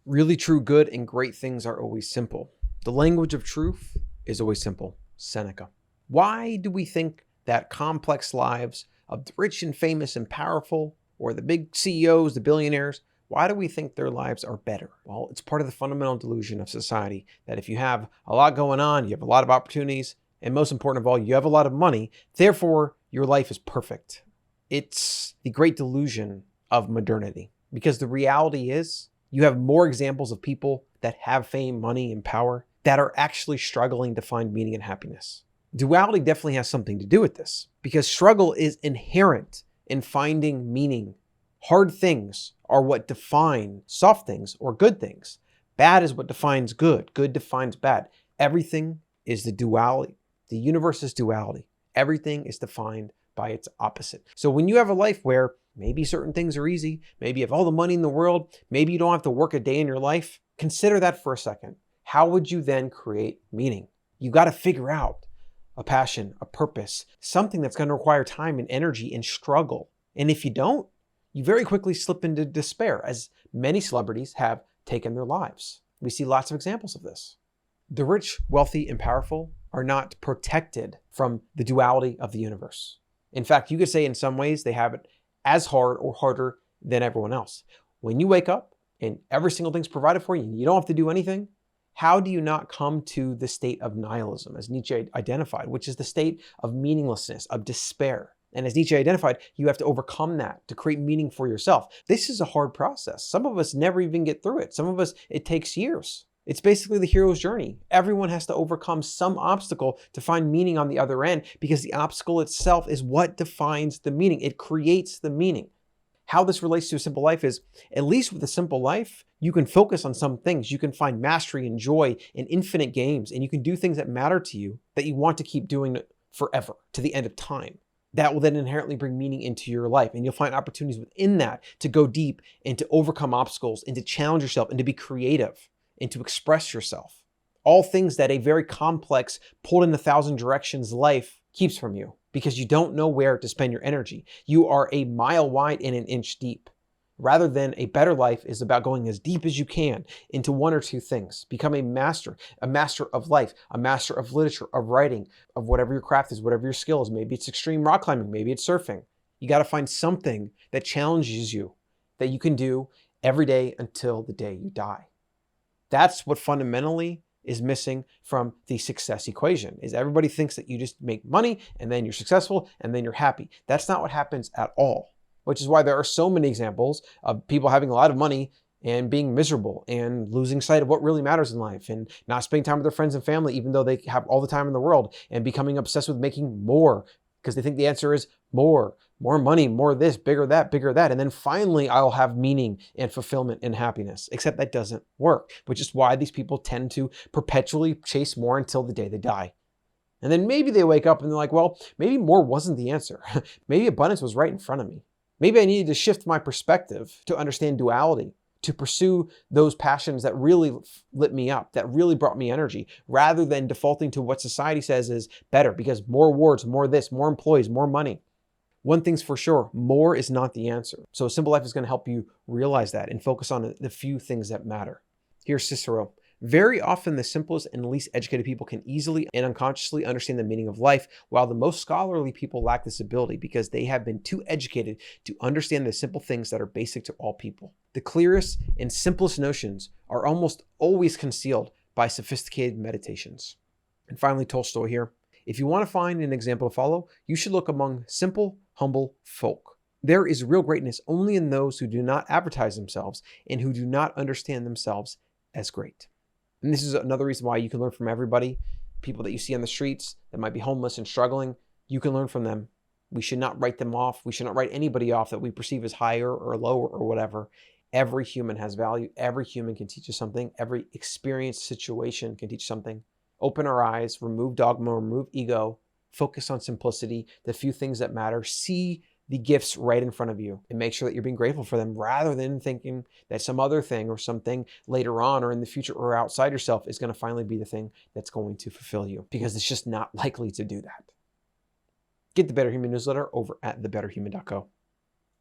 Really true good and great things are always simple. The language of truth is always simple. Seneca. Why do we think that complex lives of the rich and famous and powerful, or the big CEOs, the billionaires, why do we think their lives are better? Well, it's part of the fundamental delusion of society that if you have a lot going on, you have a lot of opportunities, and most important of all, you have a lot of money, therefore your life is perfect. It's the great delusion of modernity, because the reality is you have more examples of people that have fame, money, and power that are actually struggling to find meaning and happiness. Duality definitely has something to do with this, because struggle is inherent in finding meaning. Hard things are what define soft things or good things. Bad is what defines good. Good defines bad. Everything is the duality. The universe is duality. Everything is defined by its opposite. So when you have a life where maybe certain things are easy, maybe you have all the money in the world, maybe you don't have to work a day in your life, consider that for a second. How would you then create meaning? You got to figure out a passion, a purpose, something that's going to require time and energy and struggle. And if you don't, you very quickly slip into despair, as many celebrities have taken their lives. We see lots of examples of this. The rich, wealthy, and powerful are not protected from the duality of the universe. In fact, you could say in some ways they have it as hard or harder than everyone else. When you wake up and every single thing's provided for you and you don't have to do anything, how do you not come to the state of nihilism, as Nietzsche identified, which is the state of meaninglessness, of despair? And as Nietzsche identified, you have to overcome that to create meaning for yourself. This is a hard process. Some of us never even get through it. Some of us, it takes years. It's basically the hero's journey. Everyone has to overcome some obstacle to find meaning on the other end, because the obstacle itself is what defines the meaning. It creates the meaning. How this relates to a simple life is, at least with a simple life, you can focus on some things. You can find mastery and joy in infinite games, and you can do things that matter to you that you want to keep doing forever, to the end of time. That will then inherently bring meaning into your life, and you'll find opportunities within that to go deep and to overcome obstacles and to challenge yourself and to be creative and to express yourself. All things that a very complex, pulled in 1,000 directions life keeps from you, because you don't know where to spend your energy. You are a mile wide and an inch deep. Rather than a better life is about going as deep as you can into one or two things. Become a master of life, a master of literature, of writing, of whatever your craft is, whatever your skill is. Maybe it's extreme rock climbing, maybe it's surfing. You got to find something that challenges you, that you can do every day until the day you die. That's what fundamentally is missing from the success equation, is everybody thinks that you just make money and then you're successful and then you're happy. That's not what happens at all, which is why there are so many examples of people having a lot of money and being miserable and losing sight of what really matters in life and not spending time with their friends and family, even though they have all the time in the world, and becoming obsessed with making more because they think the answer is more money, more this, bigger that, and then finally I'll have meaning and fulfillment and happiness. Except that doesn't work, which is why these people tend to perpetually chase more until the day they die. And then maybe they wake up and they're like, well, maybe more wasn't the answer. Maybe abundance was right in front of me. Maybe I needed to shift my perspective to understand duality, to pursue those passions that really lit me up, that really brought me energy, rather than defaulting to what society says is better, because more awards, more this, more employees, more money. One thing's for sure, more is not the answer. So a simple life is going to help you realize that and focus on the few things that matter. Here's Cicero. Very often the simplest and least educated people can easily and unconsciously understand the meaning of life, while the most scholarly people lack this ability because they have been too educated to understand the simple things that are basic to all people. The clearest and simplest notions are almost always concealed by sophisticated meditations. And finally, Tolstoy here. If you want to find an example to follow, you should look among simple, humble folk. There is real greatness only in those who do not advertise themselves and who do not understand themselves as great. And this is another reason why you can learn from everybody. People that you see on the streets that might be homeless and struggling, you can learn from them. We should not write them off. We should not write anybody off that we perceive as higher or lower or whatever. Every human has value. Every human can teach us something. Every experienced situation can teach something. Open our eyes, remove dogma, remove ego, focus on simplicity, the few things that matter. See the gifts right in front of you and make sure that you're being grateful for them, rather than thinking that some other thing or something later on or in the future or outside yourself is going to finally be the thing that's going to fulfill you, because it's just not likely to do that. Get the Better Human newsletter over at thebetterhuman.co.